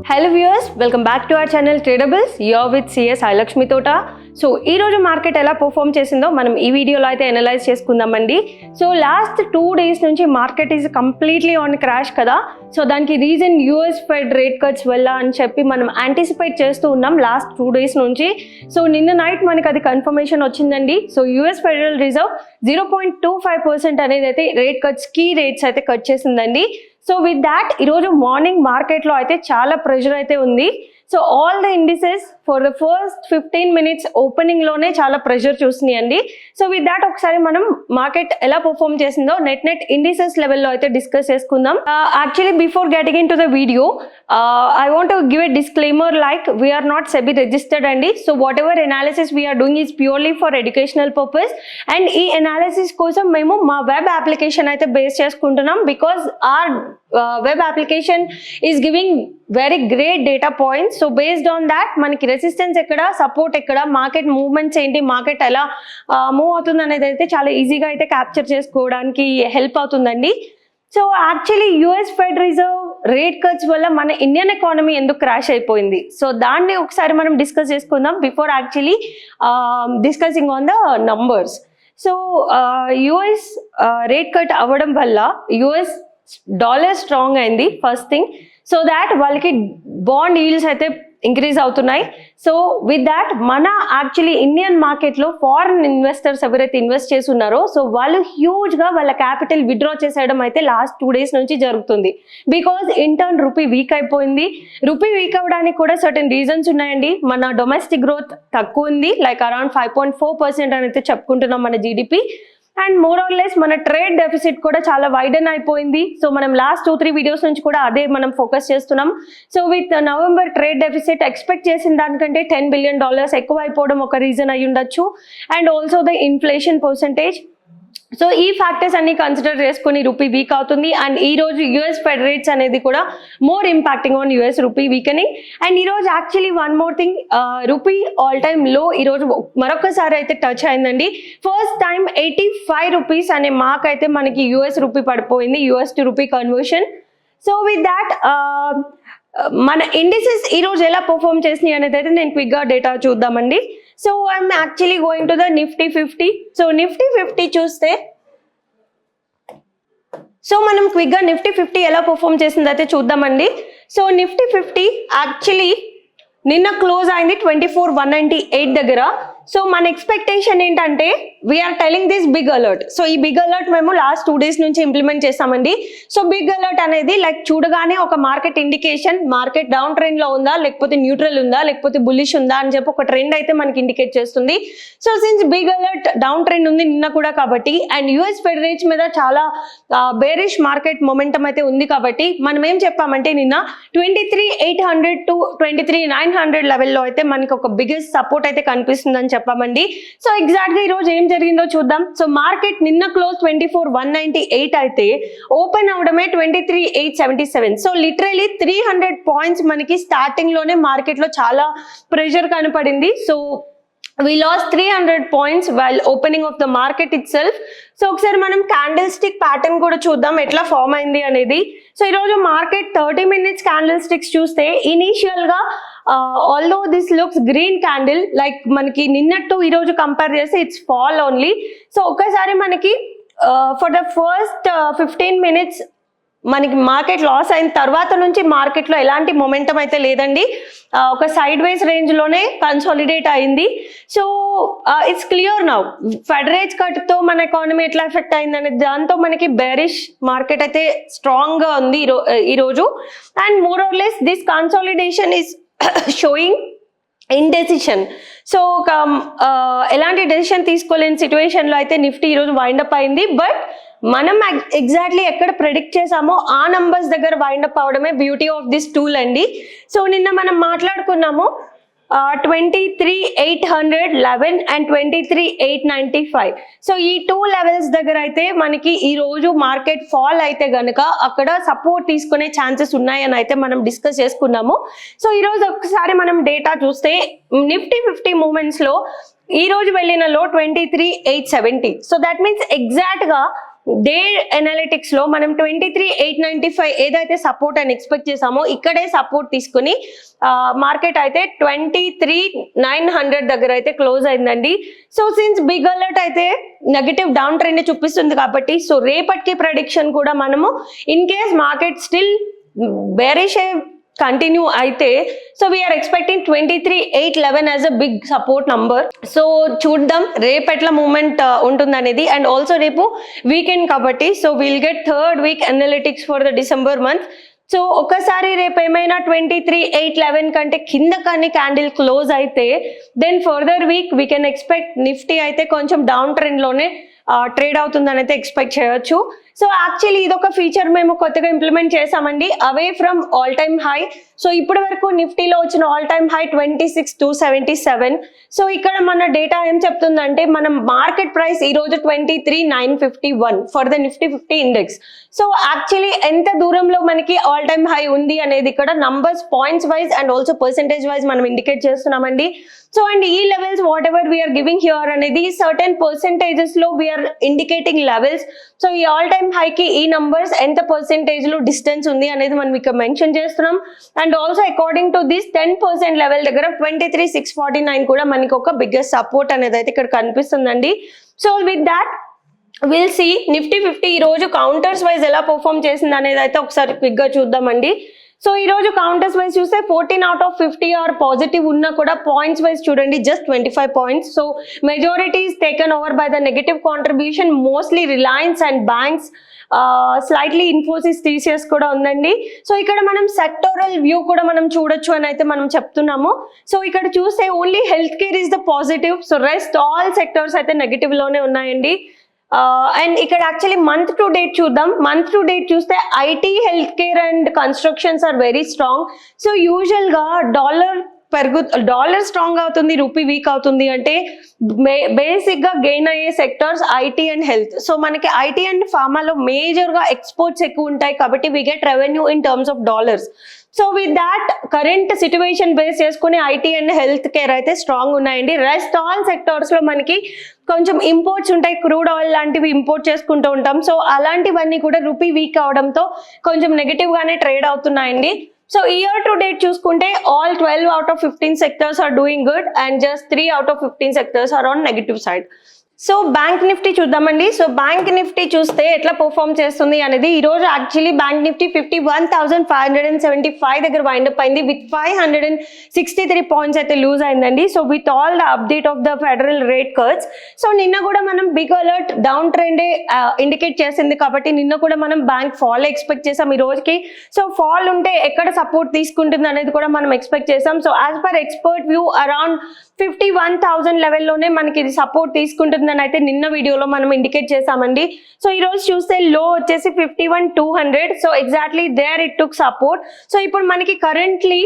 Hello viewers, welcome back to our channel Tradables. You're with CS Ailakshmi Tota. So ఈరోజు market ఎలా perform చేసిందో మనం ఈ వీడియోలో అయితే అనలైజ్ చేసుకుందామండి. సో లాస్ట్ 2 days నుంచి market is completely on crash కదా. సో దానికి reason US fed rate cuts వల్ల అని చెప్పి మనం యాంటిసిపేట్ చేస్తూ ఉన్నాం లాస్ట్ 2 days నుంచి. సో నిన్న నైట్ మనకి అది కన్ఫర్మేషన్ వచ్చిందండి. సో యూఎస్ ఫెడరల్ రిజర్వ్ 0.25% అనేది అయితే రేట్ కట్స్ కీ రేట్స్ అయితే కట్ చేసిందండి. సో విత్ దాట్ ఈరోజు మార్నింగ్ మార్కెట్లో అయితే చాలా ప్రెషర్ అయితే ఉంది. So all the indices for the first 15 minutes opening లోనే చాలా ప్రెషర్ చూస్తున్నాయండి. సో విత్ దాట్ ఒకసారి మనం మార్కెట్ ఎలా పర్ఫామ్ చేసిందో నెట్ ఇండిసెస్ లెవెల్లో అయితే డిస్కస్ చేసుకుందాం. Actually before getting into the video I want to give a disclaimer like we are not SEBI registered అండి. So whatever analysis we are doing is purely for educational purpose. And ఈ analysis కోసం మేము మా web application అయితే base చేసుకుంటున్నాం because our web application is giving very great data points. So based on that మనకి resistance ఎక్కడ, support ఎక్కడ, market movements ఏంటి, మార్కెట్ ఎలా మూవ్ అవుతుంది అనేది అయితే చాలా ఈజీగా అయితే క్యాప్చర్ చేసుకోవడానికి హెల్ప్ అవుతుందండి. So actually US fed reserve rate cuts వల్ల మన ఇండియన్ ఎకానమీ ఎందుకు క్రాష్ అయిపోయింది, సో దాన్ని ఒకసారి మనం డిస్కస్ చేసుకుందాం before actually discussing on the numbers. So US rate cut అవ్వడం వల్ల యూఎస్ డాలర్ స్ట్రాంగ్ అయింది ఫస్ట్ థింగ్. సో దాట్ వాళ్ళకి బాండ్ ఈల్డ్స్ అయితే ఇంక్రీజ్ అవుతున్నాయి. సో విత్ దాట్ మన యాక్చువల్లీ ఇండియన్ మార్కెట్లో ఫారిన్ ఇన్వెస్టర్స్ ఎవరైతే ఇన్వెస్ట్ చేసి ఉన్నారో సో వాళ్ళు హ్యూజ్గా వాళ్ళ క్యాపిటల్ విత్డ్రా చేసేయడం అయితే లాస్ట్ 2 days నుంచి జరుగుతుంది. బికాజ్ ఇంటర్న్ రూపీ వీక్ అయిపోయింది. రూపీ వీక్ అవ్వడానికి కూడా సర్టెన్ రీజన్స్ ఉన్నాయండి. మన డొమెస్టిక్ గ్రోత్ తక్కువ ఉంది, లైక్ అరౌండ్ 5.4% అని అయితే చెప్పుకుంటున్నాం మన GDP. And more or less మన ట్రేడ్ డెఫిసిట్ కూడా చాలా వైడన్ అయిపోయింది. సో మనం లాస్ట్ 2-3 వీడియోస్ నుంచి కూడా అదే మనం ఫోకస్ చేస్తున్నాం. So with November trade deficit expect చేసిన దానికంటే $10 billion ఎక్కువ అయిపోవడం ఒక రీజన్ అయి ఉండొచ్చు. And also the inflation percentage. So ఈ ఫ్యాక్టర్స్ అన్ని కన్సిడర్ చేసుకుని రూపీ వీక్ అవుతుంది. అండ్ ఈ రోజు యూఎస్ ఫెడ్ రేట్స్ అనేది కూడా more impacting on US rupee weakening. And ఈ రోజు actually one more thing, rupee all time లో ఈ రోజు మరొకసారి అయితే టచ్ అయిందండి. ఫస్ట్ టైం 85 rupees అనే మార్క్ అయితే మనకి యూఎస్ రూపీ పడిపోయింది, US to rupee conversion. So with that మన ఇండిసెస్ ఈ రోజు ఎలా పర్ఫామ్ చేసినాయి అనేది అయితే నేను క్విక్గా డేటా చూద్దామండి. So I'm actually going to the Nifty 50. So Nifty 50 చూస్తే సో మనం క్విక్గా నిఫ్టీ 50 ఎలా పర్ఫామ్ చేసింది అయితే చూద్దామండి. సో నిఫ్టీ 50 యాక్చువల్లీ నిన్న క్లోజ్ అయింది 24,198 దగ్గర. సో మన ఎక్స్పెక్టేషన్ ఏంటంటే we are telling this big alert. So ఈ బిగ్ అలర్ట్ మేము లాస్ట్ 2 days నుంచి ఇంప్లిమెంట్ చేస్తామండి. సో బిగ్ అలర్ట్ అనేది లైక్ చూడగానే ఒక market indication, market down trend లో ఉందా, లేకపోతే న్యూట్రల్ ఉందా, లేకపోతే బుల్లిష్ ఉందా అని చెప్పి ఒక ట్రెండ్ అయితే మనకి ఇండికేట్ చేస్తుంది. So since big alert down trend ఉంది నిన్న కూడా కాబట్టి, అండ్ యూఎస్ ఫెడ్ రేట్స్ మీద చాలా బేరిష్ మార్కెట్ మొమెంటం అయితే ఉంది కాబట్టి మనం ఏం చెప్పామంటే నిన్న 23,800 to 23,900 లెవెల్లో అయితే మనకి ఒక బిగ్గెస్ట్ సపోర్ట్ అయితే కనిపిస్తుందని చెప్పామండి. సో ఎగ్జాక్ట్ గా ఈ రోజు ఏం జరిగిందో చూద్దాం. సో మార్కెట్ నిన్న క్లోజ్ 24,198 అయితే ఓపెన్ అవడమే 23,877. సో లిటరలీ 300 points మనకి స్టార్టింగ్ లోనే మార్కెట్ లో చాలా ప్రెషర్ కనపడింది. So we lost 300 points while opening of the market itself. So ఒకసారి మనం క్యాండిల్ స్టిక్ ప్యాటర్న్ కూడా చూద్దాం ఎట్లా ఫామ్ అయింది అనేది. సో ఈరోజు మార్కెట్ 30 minutes క్యాండిల్ స్టిక్స్ చూస్తే ఇనీషియల్ గా although this looks green candle, like మనకి నిన్నట్టు ఈరోజు కంపేర్ చేస్తే ఇట్స్ ఫాల్ ఓన్లీ. సో ఒక్కసారి మనకి ఫర్ ద ఫస్ట్ 15 minutes మనకి మార్కెట్ లాస్ అయిన తర్వాత నుంచి మార్కెట్లో ఎలాంటి మొమెంటం అయితే లేదండి. ఒక సైడ్ వేస్ రేంజ్లోనే కన్సాలిడేట్ అయింది. So it's clear now Fed rate కట్తో మన ఎకానమీ ఎట్లా ఎఫెక్ట్ అయింది అనేది దాంతో మనకి బేరిష్ మార్కెట్ అయితే స్ట్రాంగ్గా ఉంది ఈరోజు. And more or less this consolidation is showing indecision. So ఒక ఎలాంటి డెసిషన్ తీసుకోలేని సిచ్యువేషన్లో అయితే నిఫ్టీ ఈరోజు వైండప్ అయింది. బట్ మనం ఎగ్జాక్ట్లీ ఎక్కడ ప్రెడిక్ట్ చేసామో ఆ నంబర్స్ దగ్గర వైండప్ అవడమే బ్యూటీ ఆఫ్ దిస్ టూల్ అండి. సో నిన్న మనం మాట్లాడుకున్నాము 23,811 అండ్ 23,895. సో ఈ 2 levels దగ్గర అయితే మనకి ఈ రోజు మార్కెట్ ఫాల్ అయితే గనుక అక్కడ సపోర్ట్ తీసుకునే ఛాన్సెస్ ఉన్నాయని అయితే మనం డిస్కస్ చేసుకున్నాము. సో ఈరోజు ఒకసారి మనం డేటా చూస్తే నిఫ్టీ 50 మూమెంట్స్ లో ఈ రోజు వెళ్ళిన లో 23,870. సో దట్ మీన్స్ ఎగ్జాక్ట్ గా డే అనలిటిక్స్ లో మనం 23,895 ఏదైతే సపోర్ట్ అని ఎక్స్పెక్ట్ చేసామో ఇక్కడే సపోర్ట్ తీసుకుని మార్కెట్ అయితే 23,900 దగ్గర అయితే క్లోజ్ అయిందండి. సో సిన్స్ బిగ్ అలర్ట్ అయితే నెగటివ్ డౌన్ ట్రెండ్ చూపిస్తుంది కాబట్టి సో రేపటికి ప్రెడిక్షన్ కూడా మనము in case market still bearish continue అయితే so we are expecting 23,811 as a big support number. So చూద్దాం రేపు ఎట్లా మూమెంట్ ఉంటుంది అనేది. అండ్ ఆల్సో రేపు వీకెండ్ కాబట్టి so will get third week analytics for the December month. So ఒకసారి రేపు ఏమైనా 23,811 కంటే కింద కానీ క్యాండిల్ క్లోజ్ అయితే then further week we can expect Nifty అయితే కొంచెం డౌన్ ట్రెండ్లోనే ట్రేడ్ అవుతుందని అయితే ఎక్స్పెక్ట్ చేయొచ్చు. సో యాక్చువల్లీ ఇదొక ఫీచర్ మేము కొత్తగా ఇంప్లిమెంట్ చేసామండి, away from all time high. So ఇప్పటి వరకు నిఫ్టీలో వచ్చిన ఆల్ టైమ్ హై 26,277. సో ఇక్కడ మన డేటా ఏం చెప్తుందంటే మన మార్కెట్ ప్రైస్ ఈ రోజు 23,951 for the Nifty 50 index. So actually ఎంత దూరంలో మనకి ఆల్ టైమ్ హై ఉంది అనేది ఇక్కడ numbers points wise and also percentage wise మనం ఇండికేట్ చేస్తున్నామండి. సో అండ్ ఈ levels whatever we are giving here అనేది సర్టెన్ పర్సెంటేజెస్ లో వీఆర్ ఇండికేటింగ్ లెవెల్స్. సో ఈ ఆల్ టైమ్ హైకి ఈ నంబర్స్ ఎంత పర్సెంటేజ్ లో డిస్టెన్స్ ఉంది అనేది మనం ఇక్కడ మెన్షన్ చేస్తున్నాం. And also according to this 10% level దగ్గర 23,649 కూడా మనకి ఒక బిగ్గెస్ట్ సపోర్ట్ అనేది అయితే ఇక్కడ కనిపిస్తుందండి. So with that will see Nifty 50 ఈ రోజు కౌంటర్స్ వైజ్ ఎలా పర్ఫామ్ చేసింది అనేది అయితే ఒకసారి క్విక్ గా చూద్దామండి. సో ఈ రోజు కౌంటర్స్ వైజ్ చూస్తే 14 out of 50 ఆర్ పాజిటివ్ ఉన్నా కూడా పాయింట్స్ వైజ్ చూడండి just 25 points. So majority is taken over by the negative contribution, mostly Reliance and banks, slightly Infosys TCS కూడా ఉందండి. సో ఇక్కడ మనం సెక్టోరల్ వ్యూ కూడా మనం చూడొచ్చు అని అయితే మనం చెప్తున్నాము. సో ఇక్కడ చూస్తే only health care is the positive, so rest all sectors అయితే నెగటివ్ లోనే ఉన్నాయండి. అండ్ ఇక్కడ యాక్చువల్లీ మంత్ టు డేట్ చూద్దాం. మంత్ టు డేట్ చూస్తే IT, health care and constructions are very strong. So usual గా డాలర్ స్ట్రాంగ్ అవుతుంది, rupee weak అవుతుంది అంటే బేసిక్ గా గెయిన్ అయ్యే sectors IT and health. So మనకి ఐటీ అండ్ ఫార్మాలో మేజర్ గా ఎక్స్పోర్ట్స్ ఎక్కువ ఉంటాయి కాబట్టి we get revenue in terms of dollars. So with that current situation base చేసుకుని ఐటీ అండ్ హెల్త్ కేర్ అయితే స్ట్రాంగ్ ఉన్నాయండి. రెస్ట్ ఆల్ సెక్టర్స్ లో మనకి కొంచెం ఇంపోర్ట్స్ ఉంటాయి, క్రూడ్ ఆయిల్ లాంటివి ఇంపోర్ట్ చేసుకుంటూ ఉంటాం. సో అలాంటివన్నీ కూడా రూపీ వీక్ అవడంతో కొంచెం నెగటివ్ గానే ట్రేడ్ అవుతున్నాయండి. సో ఇయర్ టు డేట్ చూసుకుంటే all 12 out of 15 sectors are doing good and just 3 out of 15 sectors are on negative side. So bank Nifty చూద్దామండి. సో బ్యాంక్ నిఫ్టీ చూస్తే ఎట్లా పర్ఫామ్ చేస్తుంది అనేది ఈ రోజు యాక్చువల్లీ బ్యాంక్ నిఫ్టీ 51,575 దగ్గర వైండప్ అయింది విత్ 563 పాయింట్స్ అయితే లూజ్ అయిందండి. So with all the update of the federal rate cuts. So నిన్న కూడా మనం బిగ్ అలర్ట్ డౌన్ ట్రెండే ఇండికేట్ చేసింది కాబట్టి నిన్న కూడా మనం బ్యాంక్ ఫాల్ ఎక్స్పెక్ట్ చేసాం ఈ రోజుకి. సో ఫాల్ ఉంటే ఎక్కడ సపోర్ట్ తీసుకుంటుంది అనేది కూడా మనం ఎక్స్పెక్ట్ చేసాం. So as per expert view around 51,000 లెవెల్లోనే మనకి ఇది సపోర్ట్ తీసుకుంటుందని అయితే నిన్న వీడియోలో మనం ఇండికేట్ చేసామండి. సో ఈ రోజు చూస్తే లో వచ్చేసి 51,200. So exactly there it took support. So ఇప్పుడు మనకి కరెంట్లీ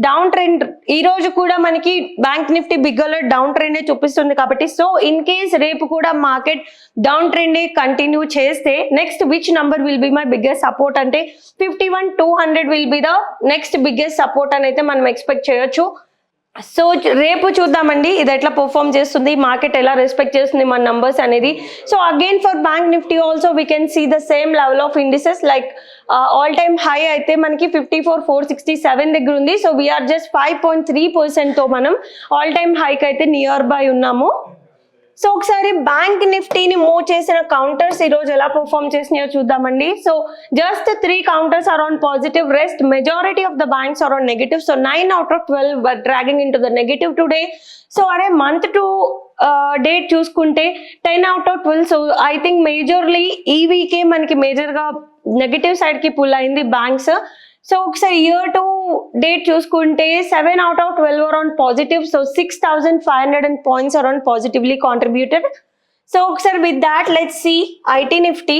డౌన్ ట్రెండ్ ఈ రోజు కూడా మనకి bank Nifty big alert down ట్రెండే చూపిస్తుంది కాబట్టి సో ఇన్ కేస్ రేపు కూడా మార్కెట్ డౌన్ ట్రెండే కంటిన్యూ చేస్తే next which number will be my biggest support అంటే 51,200 will be the next biggest support అని అయితే మనం ఎక్స్పెక్ట్ చేయొచ్చు. సో రేపు చూద్దామండి ఇది ఎట్లా పర్ఫామ్ చేస్తుంది, మార్కెట్ ఎలా రెస్పెక్ట్ చేస్తుంది మన నంబర్స్ అనేది. So again for bank Nifty also we can see the same level of indices like all time high అయితే మనకి 54,467 దగ్గర ఉంది. సో వీఆర్ జస్ట్ 5.3% తో మనం ఆల్ టైమ్ హైకి అయితే నియర్ బై ఉన్నాము. సో ఒకసారి బ్యాంక్ నిఫ్టీని మూవ్ చేసిన కౌంటర్స్ ఈ రోజు ఎలా పర్ఫామ్ చేసినాయో చూద్దామండి. So just 3 counters are on positive, rest majority of the banks are on negative. So 9 out of 12 were dragging into the negative today. So అదే month to date చూసుకుంటే 10 out of 12. So I think majorly ఈ వీకే మనకి మేజర్గా negative సైడ్కి pull అయింది banks. So ఒకసారి year to date చూసుకుంటే 7 out of 12 are on positive. So 6,500 points are on positively contributed. So ఒకసారి with that let's see IT Nifty.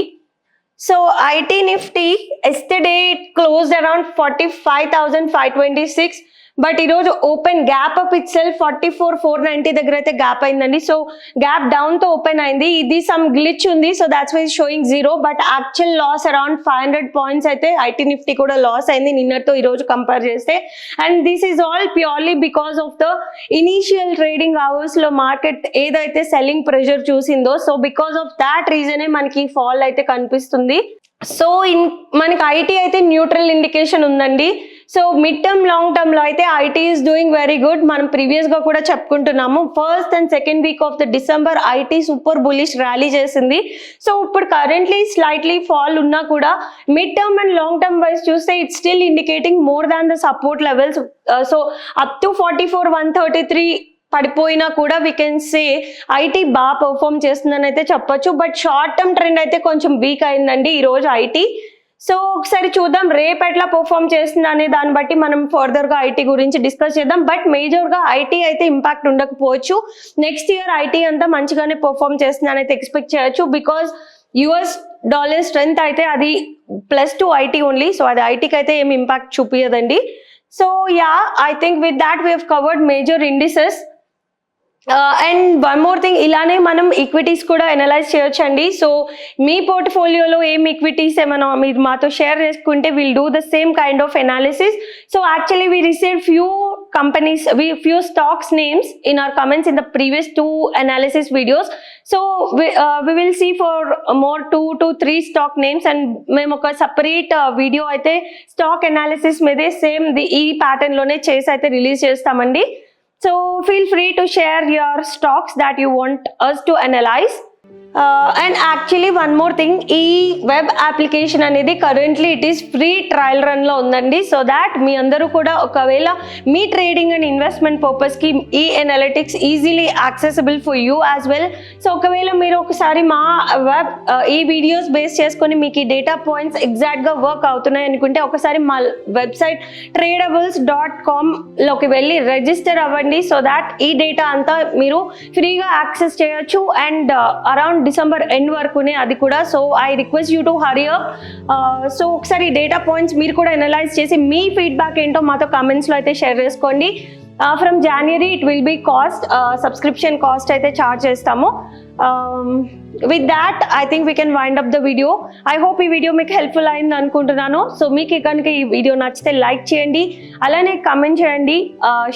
So IT Nifty yesterday it closed around 45,526 but ఈరోజు open gap up it self 44,490 దగ్గర అయితే gap అయిందండి. So gap down తో open అయింది. ఇది some glitch ఉంది, so that's why showing 0. But actual loss around 500 points అయితే IT Nifty కూడా లాస్ అయింది నిన్నతో ఈ రోజు కంపేర్ చేస్తే. And this is all purely because of the initial trading hours లో మార్కెట్ ఏదైతే సెల్లింగ్ ప్రెషర్ చూసిందో, సో బికాస్ ఆఫ్ దాట్ రీజనే మనకి ఫాల్ అయితే కనిపిస్తుంది. సో మనకి ఐటీ అయితే న్యూట్రల్ ఇండికేషన్ ఉందండి. So mid term long term లో అయితే IT is doing very good. మనం ప్రీవియస్ గా కూడా చెప్పుకుంటున్నాము. First and second week of the December IT super bullish rally చేసింది. సో ఇప్పుడు కరెంట్లీ స్లైట్లీ ఫాల్ ఉన్నా కూడా mid term and long term wise చూస్తే it's still indicating more than the support levels. So up to 44,133 పడిపోయినా కూడా we can say IT బాగా perform చేస్తుందని అయితే చెప్పొచ్చు. బట్ షార్ట్ టర్మ్ ట్రెండ్ అయితే కొంచెం వీక్ అయిందండి ఈ రోజు ఐటీ. సో ఒకసారి చూద్దాం రేపు ఎట్లా పర్ఫామ్ చేస్తుంది అనే దాన్ని బట్టి మనం ఫర్దర్ గా ఐటీ గురించి డిస్కస్ చేద్దాం. బట్ మేజర్ గా ఐటీ అయితే ఇంపాక్ట్ ఉండకపోవచ్చు. నెక్స్ట్ ఇయర్ ఐటీ అంతా మంచిగానే పర్ఫామ్ చేస్తుందని అయితే ఎక్స్పెక్ట్ చేయొచ్చు. బికాస్ యుఎస్ డాలర్ స్ట్రెంత్ అయితే అది +2 ఐటీ ఓన్లీ. సో అది ఐటీకి అయితే ఏమి ఇంపాక్ట్ చూపించదండి. So yeah, I think with that we have covered major indices. And one more thing, ఇలానే మనం ఈక్విటీస్ కూడా ఎనలైజ్ చేయొచ్చండి. సో మీ పోర్ట్ఫోలియోలో ఏం ఈక్విటీస్ ఏమైనా మీరు మాతో షేర్ చేసుకుంటే will do the same kind of analysis. So actually we received few companies, few stocks names in our comments in the previous 2 analysis videos. So we will see for more 2 to 3 stock names, and మేము ఒక separate video అయితే stock analysis మీదే same ఈ pattern లోనే చేసి అయితే release చేస్తామండి. So feel free to share your stocks that you want us to analyze. And actually one more thing, ఈ వెబ్ అప్లికేషన్ అనేది currently it is free trial run లో ఉందండి. సో దాట్ మీ అందరూ కూడా ఒకవేళ మీ ట్రేడింగ్ అండ్ ఇన్వెస్ట్మెంట్ పర్పస్ కి ఈ analytics easily accessible for you as well. So ఒకవేళ మీరు ఒకసారి మా వెబ్ ఈ వీడియోస్ బేస్ చేసుకొని మీకు ఈ డేటా పాయింట్స్ ఎగ్జాక్ట్ గా వర్క్ అవుతున్నాయి అనుకుంటే ఒకసారి మా వెబ్సైట్ tradables.com లోకి వెళ్ళి రిజిస్టర్ అవ్వండి. సో దాట్ ఈ డేటా అంతా మీరు ఫ్రీగా యాక్సెస్ చేయొచ్చు. అండ్ అరౌండ్ డిసెంబర్ ఎండ్ వరకునే అది కూడా. So I request you to hurry up. So ఒకసారి డేటా పాయింట్స్ మీరు కూడా ఎనలైజ్ చేసి మీ ఫీడ్బ్యాక్ ఏంటో మాతో కామెంట్స్లో అయితే షేర్ చేసుకోండి. From January it will be cost, subscription cost అయితే ఛార్జ్ చేస్తాము. With that I think we can wind up the video. I hope ఈ వీడియో మీకు హెల్ప్ఫుల్ అయింది అనుకుంటున్నాను. సో మీకు కనుక ఈ వీడియో నచ్చితే లైక్ చేయండి, అలానే కమెంట్ చేయండి,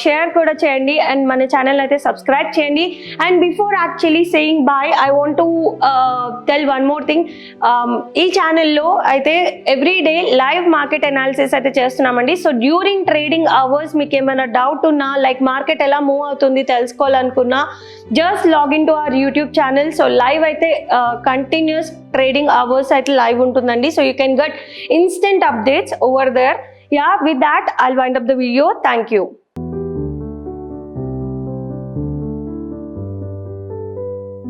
షేర్ కూడా చేయండి, అండ్ మన ఛానల్ అయితే సబ్స్క్రైబ్ చేయండి. And before actually saying bye, I want to tell one more thing. ఈ ఛానల్లో అయితే every day live market analysis అయితే చేస్తున్నామండి. సో డ్యూరింగ్ ట్రేడింగ్ అవర్స్ మీకు ఏమైనా డౌట్ ఉన్నా, లైక్ మార్కెట్ ఎలా మూవ్ అవుతుంది తెలుసుకోవాలనుకున్నా, just login to our YouTube channel. So live అయితే కంటిన్యూస్ ట్రేడింగ్ అవర్స్ అయితే లైవ్ ఉంటుందండి. So you can get instant updates over there. Yeah, with that I'll wind up the video. Thank you.